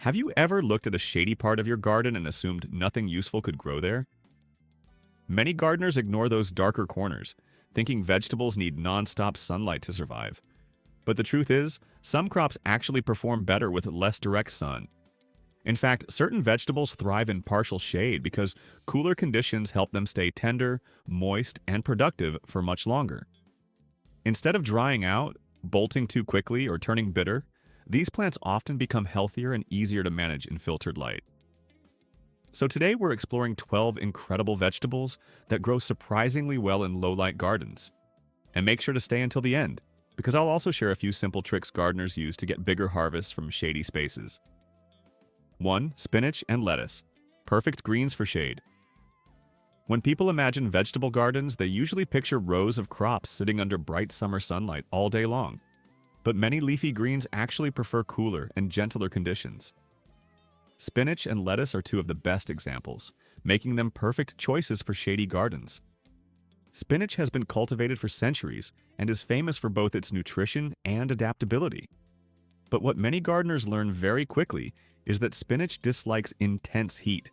Have you ever looked at a shady part of your garden and assumed nothing useful could grow there? Many gardeners ignore those darker corners, thinking vegetables need non-stop sunlight to survive. But the truth is, some crops actually perform better with less direct sun. In fact, certain vegetables thrive in partial shade because cooler conditions help them stay tender, moist, and productive for much longer. Instead of drying out, bolting too quickly, or turning bitter, these plants often become healthier and easier to manage in filtered light. So today we're exploring 12 incredible vegetables that grow surprisingly well in low-light gardens. And make sure to stay until the end, because I'll also share a few simple tricks gardeners use to get bigger harvests from shady spaces. 1. Spinach and lettuce. Perfect greens for shade. When people imagine vegetable gardens, they usually picture rows of crops sitting under bright summer sunlight all day long. But many leafy greens actually prefer cooler and gentler conditions. Spinach and lettuce are two of the best examples, making them perfect choices for shady gardens. Spinach has been cultivated for centuries and is famous for both its nutrition and adaptability. But what many gardeners learn very quickly is that spinach dislikes intense heat.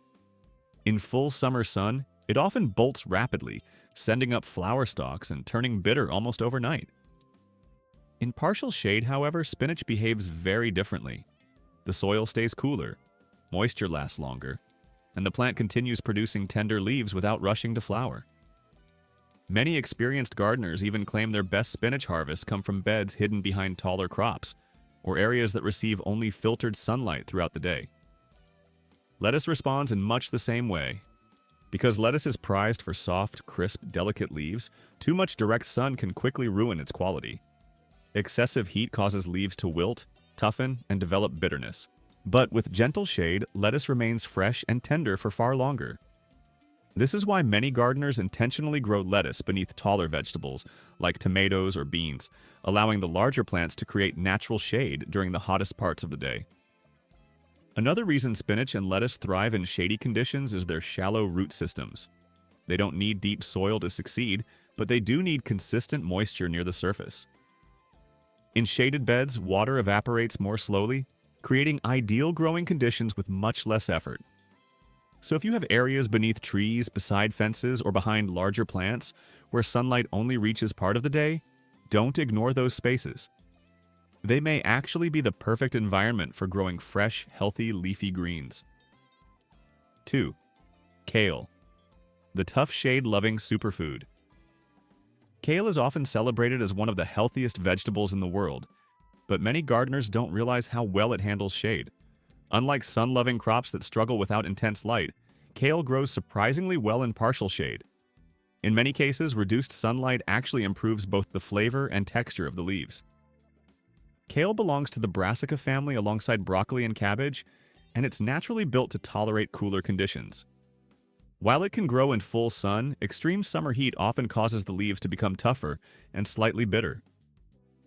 In full summer sun, it often bolts rapidly, sending up flower stalks and turning bitter almost overnight. In partial shade, however, spinach behaves very differently. The soil stays cooler, moisture lasts longer, and the plant continues producing tender leaves without rushing to flower. Many experienced gardeners even claim their best spinach harvests come from beds hidden behind taller crops, or areas that receive only filtered sunlight throughout the day. Lettuce responds in much the same way. Because lettuce is prized for soft, crisp, delicate leaves, too much direct sun can quickly ruin its quality. Excessive heat causes leaves to wilt, toughen, and develop bitterness. But with gentle shade, lettuce remains fresh and tender for far longer. This is why many gardeners intentionally grow lettuce beneath taller vegetables, like tomatoes or beans, allowing the larger plants to create natural shade during the hottest parts of the day. Another reason spinach and lettuce thrive in shady conditions is their shallow root systems. They don't need deep soil to succeed, but they do need consistent moisture near the surface. In shaded beds, water evaporates more slowly, creating ideal growing conditions with much less effort. So if you have areas beneath trees, beside fences, or behind larger plants where sunlight only reaches part of the day, don't ignore those spaces. They may actually be the perfect environment for growing fresh, healthy, leafy greens. 2. Kale. The tough shade-loving superfood. Kale is often celebrated as one of the healthiest vegetables in the world, but many gardeners don't realize how well it handles shade. Unlike sun-loving crops that struggle without intense light, kale grows surprisingly well in partial shade. In many cases, reduced sunlight actually improves both the flavor and texture of the leaves. Kale belongs to the brassica family alongside broccoli and cabbage, and it's naturally built to tolerate cooler conditions. While it can grow in full sun, extreme summer heat often causes the leaves to become tougher and slightly bitter.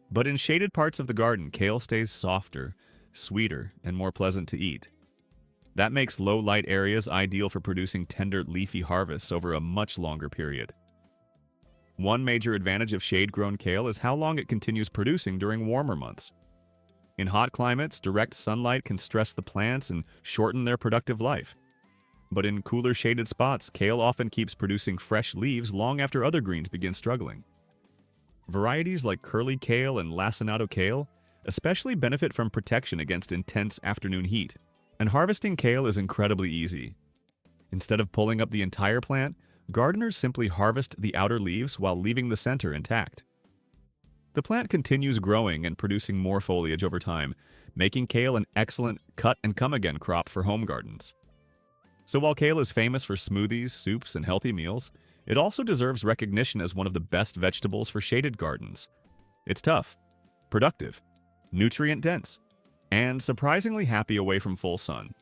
But in shaded parts of the garden, kale stays softer, sweeter, and more pleasant to eat. That makes low-light areas ideal for producing tender, leafy harvests over a much longer period. One major advantage of shade-grown kale is how long it continues producing during warmer months. In hot climates, direct sunlight can stress the plants and shorten their productive life. But in cooler shaded spots, kale often keeps producing fresh leaves long after other greens begin struggling. Varieties like curly kale and lacinato kale especially benefit from protection against intense afternoon heat, and harvesting kale is incredibly easy. Instead of pulling up the entire plant, gardeners simply harvest the outer leaves while leaving the center intact. The plant continues growing and producing more foliage over time, making kale an excellent cut-and-come-again crop for home gardens. So while kale is famous for smoothies, soups, and healthy meals, it also deserves recognition as one of the best vegetables for shaded gardens. It's tough, productive, nutrient-dense, and surprisingly happy away from full sun.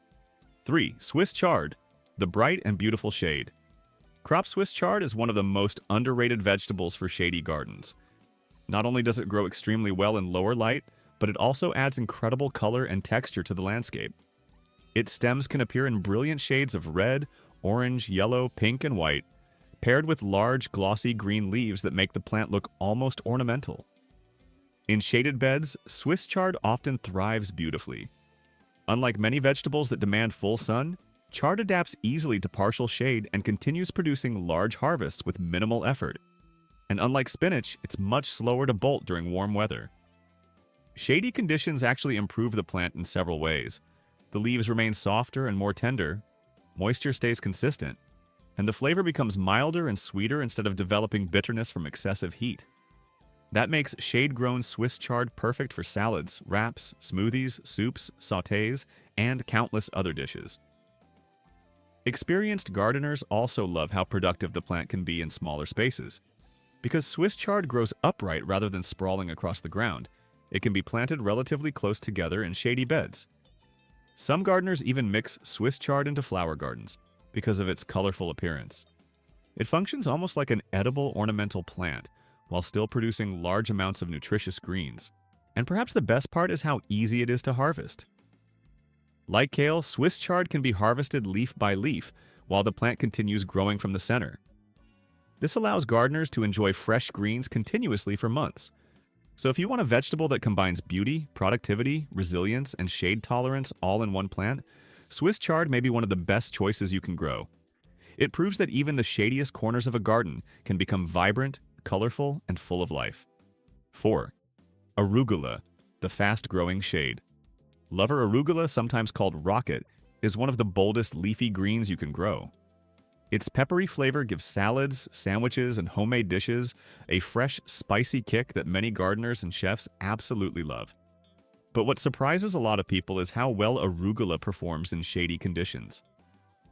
3. Swiss chard, the bright and beautiful shade. Crop Swiss chard is one of the most underrated vegetables for shady gardens. Not only does it grow extremely well in lower light, but it also adds incredible color and texture to the landscape. Its stems can appear in brilliant shades of red, orange, yellow, pink, and white, paired with large, glossy green leaves that make the plant look almost ornamental. In shaded beds, Swiss chard often thrives beautifully. Unlike many vegetables that demand full sun, chard adapts easily to partial shade and continues producing large harvests with minimal effort. And unlike spinach, it's much slower to bolt during warm weather. Shady conditions actually improve the plant in several ways. The leaves remain softer and more tender, moisture stays consistent, and the flavor becomes milder and sweeter instead of developing bitterness from excessive heat. That makes shade-grown Swiss chard perfect for salads, wraps, smoothies, soups, sautés, and countless other dishes. Experienced gardeners also love how productive the plant can be in smaller spaces. Because Swiss chard grows upright rather than sprawling across the ground, it can be planted relatively close together in shady beds. Some gardeners even mix Swiss chard into flower gardens because of its colorful appearance. It functions almost like an edible ornamental plant, while still producing large amounts of nutritious greens. And perhaps the best part is how easy it is to harvest. Like kale, Swiss chard can be harvested leaf by leaf, while the plant continues growing from the center. This allows gardeners to enjoy fresh greens continuously for months. So if you want a vegetable that combines beauty, productivity, resilience, and shade tolerance all in one plant, Swiss chard may be one of the best choices you can grow. It proves that even the shadiest corners of a garden can become vibrant, colorful, and full of life. 4. Arugula, the fast-growing shade. Lover arugula, sometimes called rocket, is one of the boldest leafy greens you can grow. Its peppery flavor gives salads, sandwiches, and homemade dishes a fresh, spicy kick that many gardeners and chefs absolutely love. But what surprises a lot of people is how well arugula performs in shady conditions.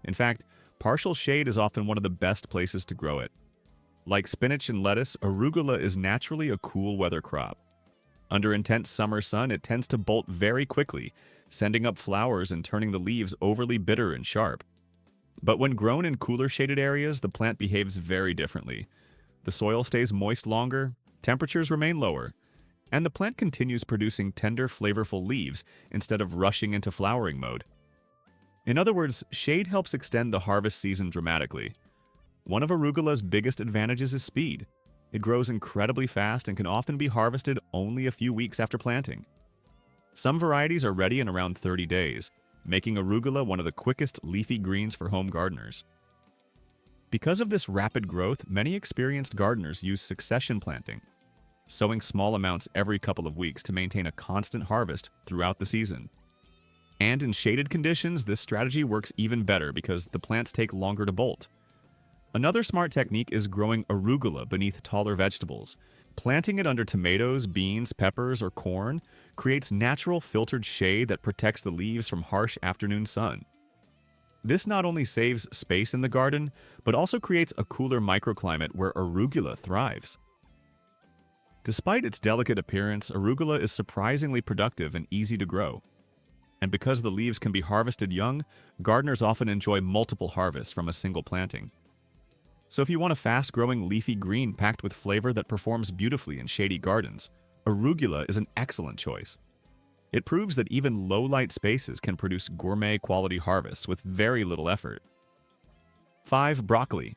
In fact, partial shade is often one of the best places to grow it. Like spinach and lettuce, arugula is naturally a cool weather crop. Under intense summer sun, it tends to bolt very quickly, sending up flowers and turning the leaves overly bitter and sharp. But when grown in cooler shaded areas, the plant behaves very differently. The soil stays moist longer, temperatures remain lower, and the plant continues producing tender, flavorful leaves instead of rushing into flowering mode. In other words, shade helps extend the harvest season dramatically. One of arugula's biggest advantages is speed. It grows incredibly fast and can often be harvested only a few weeks after planting. Some varieties are ready in around 30 days, making arugula one of the quickest leafy greens for home gardeners. Because of this rapid growth, many experienced gardeners use succession planting, sowing small amounts every couple of weeks to maintain a constant harvest throughout the season. And in shaded conditions, this strategy works even better because the plants take longer to bolt. Another smart technique is growing arugula beneath taller vegetables. Planting it under tomatoes, beans, peppers, or corn creates natural filtered shade that protects the leaves from harsh afternoon sun. This not only saves space in the garden, but also creates a cooler microclimate where arugula thrives. Despite its delicate appearance, arugula is surprisingly productive and easy to grow. And because the leaves can be harvested young, gardeners often enjoy multiple harvests from a single planting. So if you want a fast-growing leafy green packed with flavor that performs beautifully in shady gardens, arugula is an excellent choice. It proves that even low-light spaces can produce gourmet-quality harvests with very little effort. 5. Broccoli.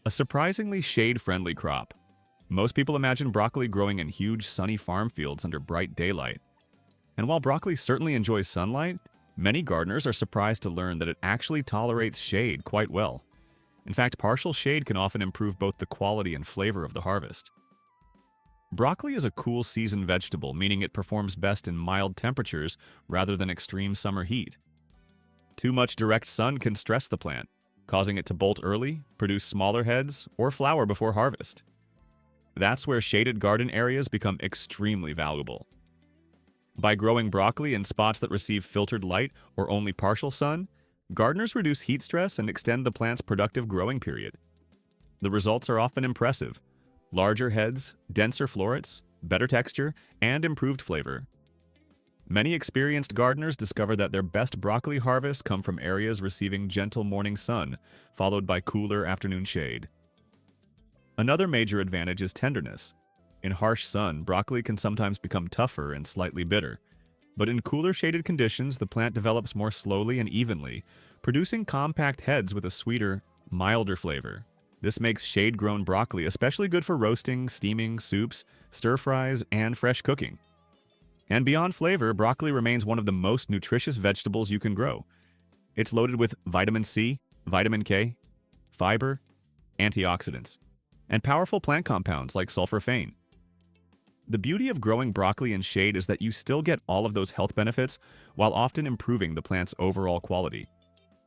A surprisingly shade-friendly crop. Most people imagine broccoli growing in huge sunny farm fields under bright daylight. And while broccoli certainly enjoys sunlight, many gardeners are surprised to learn that it actually tolerates shade quite well. In fact, partial shade can often improve both the quality and flavor of the harvest. Broccoli is a cool season vegetable, meaning it performs best in mild temperatures rather than extreme summer heat. Too much direct sun can stress the plant, causing it to bolt early, produce smaller heads, or flower before harvest. That's where shaded garden areas become extremely valuable. By growing broccoli in spots that receive filtered light or only partial sun, gardeners reduce heat stress and extend the plant's productive growing period. The results are often impressive: larger heads, denser florets, better texture, and improved flavor. Many experienced gardeners discover that their best broccoli harvests come from areas receiving gentle morning sun, followed by cooler afternoon shade. Another major advantage is tenderness. In harsh sun, broccoli can sometimes become tougher and slightly bitter. But in cooler shaded conditions, the plant develops more slowly and evenly, producing compact heads with a sweeter, milder flavor. This makes shade-grown broccoli especially good for roasting, steaming, soups, stir-fries, and fresh cooking. And beyond flavor, broccoli remains one of the most nutritious vegetables you can grow. It's loaded with vitamin C, vitamin K, fiber, antioxidants, and powerful plant compounds like sulforaphane. The beauty of growing broccoli in shade is that you still get all of those health benefits while often improving the plant's overall quality.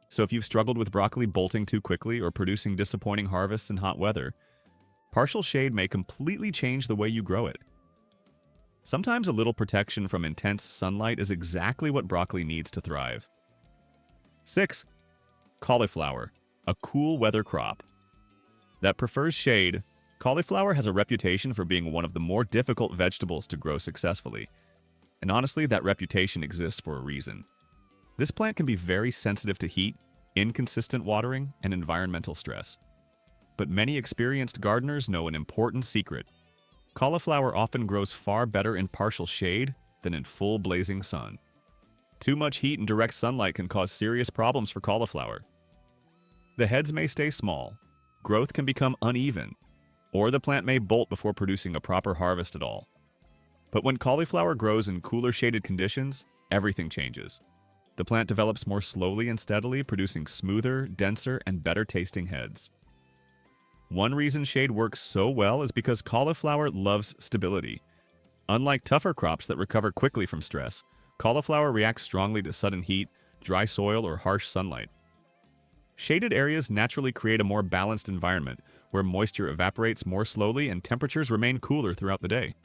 So if you've struggled with broccoli bolting too quickly or producing disappointing harvests in hot weather, partial shade may completely change the way you grow it. Sometimes a little protection from intense sunlight is exactly what broccoli needs to thrive. 6. Cauliflower, a cool weather crop. That prefers shade, cauliflower has a reputation for being one of the more difficult vegetables to grow successfully. And honestly, that reputation exists for a reason. This plant can be very sensitive to heat, inconsistent watering, and environmental stress. But many experienced gardeners know an important secret. Cauliflower often grows far better in partial shade than in full blazing sun. Too much heat and direct sunlight can cause serious problems for cauliflower. The heads may stay small, growth can become uneven, or the plant may bolt before producing a proper harvest at all. But when cauliflower grows in cooler shaded conditions, everything changes. The plant develops more slowly and steadily, producing smoother, denser, and better tasting heads. One reason shade works so well is because cauliflower loves stability. Unlike tougher crops that recover quickly from stress, cauliflower reacts strongly to sudden heat, dry soil, or harsh sunlight. Shaded areas naturally create a more balanced environment, where moisture evaporates more slowly and temperatures remain cooler throughout the day.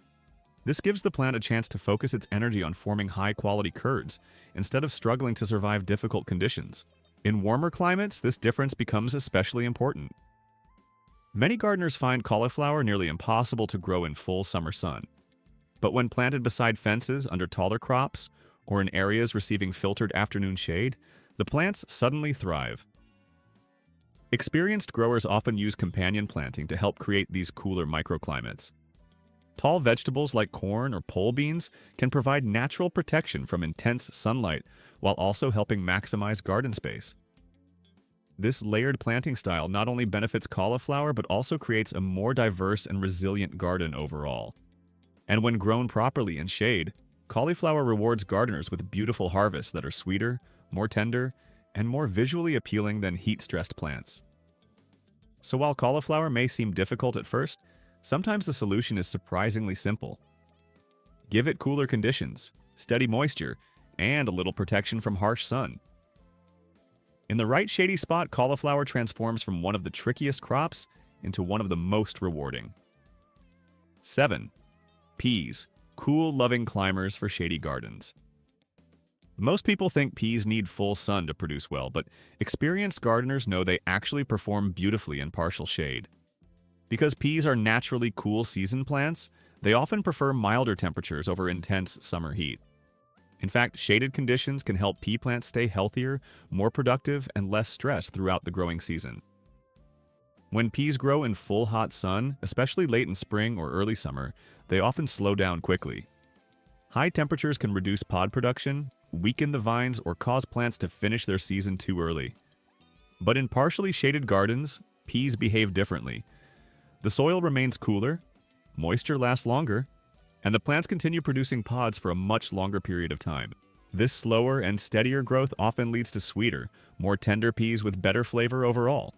This gives the plant a chance to focus its energy on forming high-quality curds, instead of struggling to survive difficult conditions. In warmer climates, this difference becomes especially important. Many gardeners find cauliflower nearly impossible to grow in full summer sun. But when planted beside fences, under taller crops, or in areas receiving filtered afternoon shade, the plants suddenly thrive. Experienced growers often use companion planting to help create these cooler microclimates. Tall vegetables like corn or pole beans can provide natural protection from intense sunlight while also helping maximize garden space. This layered planting style not only benefits cauliflower but also creates a more diverse and resilient garden overall. And when grown properly in shade, cauliflower rewards gardeners with beautiful harvests that are sweeter, more tender, and more visually appealing than heat-stressed plants. So while cauliflower may seem difficult at first, sometimes the solution is surprisingly simple. Give it cooler conditions, steady moisture, and a little protection from harsh sun. In the right shady spot, cauliflower transforms from one of the trickiest crops into one of the most rewarding. 7. Peas, cool, loving climbers for shady gardens. Most people think peas need full sun to produce well, but experienced gardeners know they actually perform beautifully in partial shade. Because peas are naturally cool season plants, they often prefer milder temperatures over intense summer heat. In fact, shaded conditions can help pea plants stay healthier, more productive, and less stressed throughout the growing season. When peas grow in full hot sun, especially late in spring or early summer, they often slow down quickly. High temperatures can reduce pod production, weaken the vines, or cause plants to finish their season too early. But in partially shaded gardens, peas behave differently. The soil remains cooler, moisture lasts longer, and the plants continue producing pods for a much longer period of time. This slower and steadier growth often leads to sweeter, more tender peas with better flavor overall.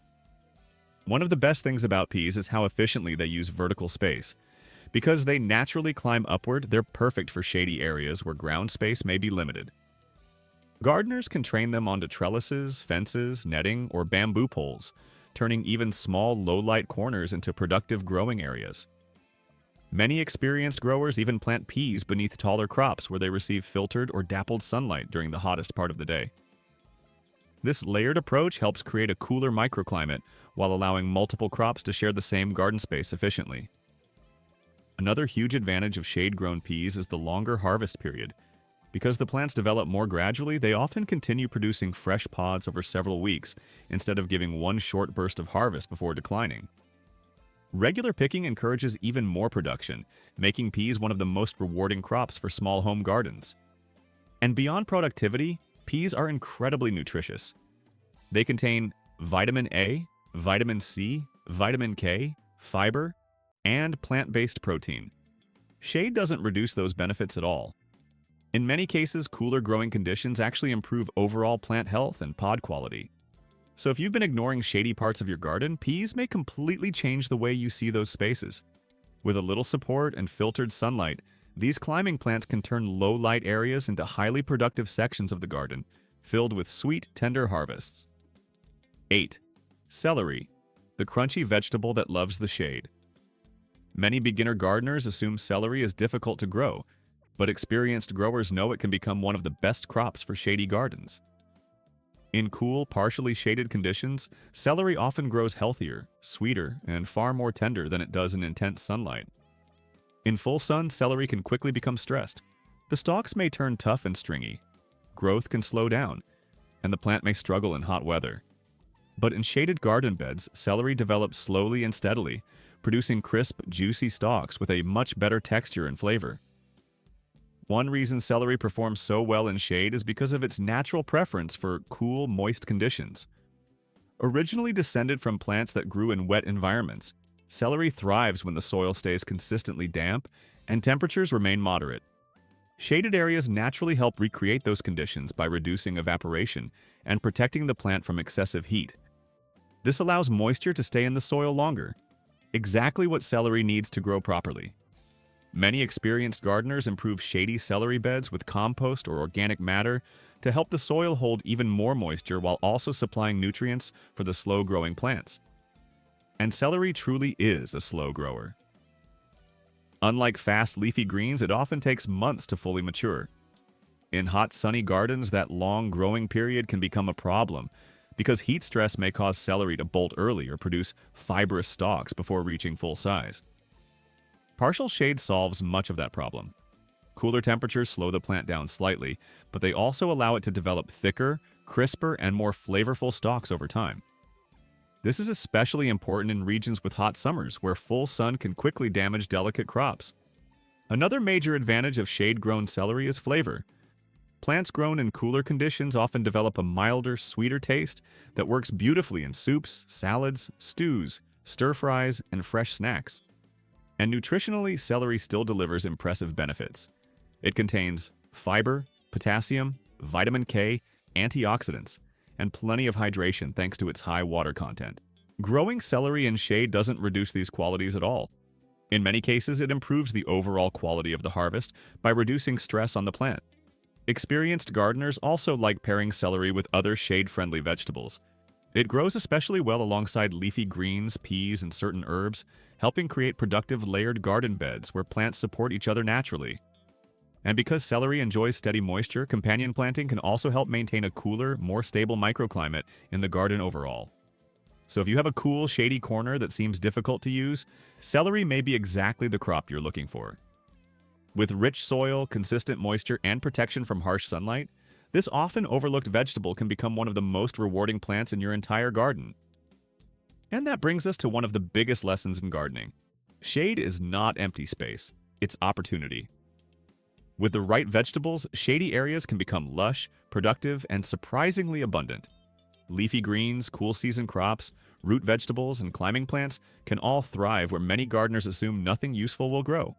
One of the best things about peas is how efficiently they use vertical space. Because they naturally climb upward, they're perfect for shady areas where ground space may be limited. Gardeners can train them onto trellises, fences, netting, or bamboo poles, turning even small, low-light corners into productive growing areas. Many experienced growers even plant peas beneath taller crops where they receive filtered or dappled sunlight during the hottest part of the day. This layered approach helps create a cooler microclimate while allowing multiple crops to share the same garden space efficiently. Another huge advantage of shade-grown peas is the longer harvest period. Because the plants develop more gradually, they often continue producing fresh pods over several weeks instead of giving one short burst of harvest before declining. Regular picking encourages even more production, making peas one of the most rewarding crops for small home gardens. And beyond productivity, peas are incredibly nutritious. They contain vitamin A, vitamin C, vitamin K, fiber, and plant-based protein. Shade doesn't reduce those benefits at all. In many cases, cooler growing conditions actually improve overall plant health and pod quality. So if you've been ignoring shady parts of your garden, peas may completely change the way you see those spaces. With a little support and filtered sunlight, these climbing plants can turn low-light areas into highly productive sections of the garden, filled with sweet, tender harvests. 8. Celery, the crunchy vegetable that loves the shade. Many beginner gardeners assume celery is difficult to grow, but experienced growers know it can become one of the best crops for shady gardens. In cool, partially shaded conditions, celery often grows healthier, sweeter, and far more tender than it does in intense sunlight. In full sun, celery can quickly become stressed. The stalks may turn tough and stringy. Growth can slow down, and the plant may struggle in hot weather. But in shaded garden beds, celery develops slowly and steadily, producing crisp, juicy stalks with a much better texture and flavor. One reason celery performs so well in shade is because of its natural preference for cool, moist conditions. Originally descended from plants that grew in wet environments, celery thrives when the soil stays consistently damp and temperatures remain moderate. Shaded areas naturally help recreate those conditions by reducing evaporation and protecting the plant from excessive heat. This allows moisture to stay in the soil longer, exactly what celery needs to grow properly. Many experienced gardeners improve shady celery beds with compost or organic matter to help the soil hold even more moisture while also supplying nutrients for the slow-growing plants. And celery truly is a slow grower. Unlike fast leafy greens, it often takes months to fully mature. In hot, sunny gardens, that long growing period can become a problem because heat stress may cause celery to bolt early or produce fibrous stalks before reaching full size. Partial shade solves much of that problem. Cooler temperatures slow the plant down slightly, but they also allow it to develop thicker, crisper, and more flavorful stalks over time. This is especially important in regions with hot summers, where full sun can quickly damage delicate crops. Another major advantage of shade-grown celery is flavor. Plants grown in cooler conditions often develop a milder, sweeter taste that works beautifully in soups, salads, stews, stir-fries, and fresh snacks. And nutritionally, celery still delivers impressive benefits. It contains fiber, potassium, vitamin K, antioxidants, and plenty of hydration thanks to its high water content. Growing celery in shade doesn't reduce these qualities at all. In many cases, it improves the overall quality of the harvest by reducing stress on the plant. Experienced gardeners also like pairing celery with other shade-friendly vegetables. It grows especially well alongside leafy greens, peas, and certain herbs, helping create productive layered garden beds where plants support each other naturally. And because celery enjoys steady moisture, companion planting can also help maintain a cooler, more stable microclimate in the garden overall. So if you have a cool, shady corner that seems difficult to use, celery may be exactly the crop you're looking for. With rich soil, consistent moisture, and protection from harsh sunlight, this often overlooked vegetable can become one of the most rewarding plants in your entire garden. And that brings us to one of the biggest lessons in gardening. Shade is not empty space, it's opportunity. With the right vegetables, shady areas can become lush, productive, and surprisingly abundant. Leafy greens, cool season crops, root vegetables, and climbing plants can all thrive where many gardeners assume nothing useful will grow.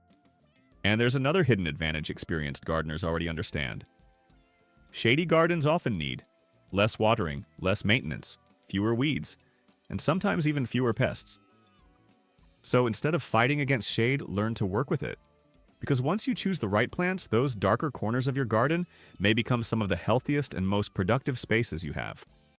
And there's another hidden advantage experienced gardeners already understand. Shady gardens often need less watering, less maintenance, fewer weeds, and sometimes even fewer pests. So instead of fighting against shade, learn to work with it. Because once you choose the right plants, those darker corners of your garden may become some of the healthiest and most productive spaces you have.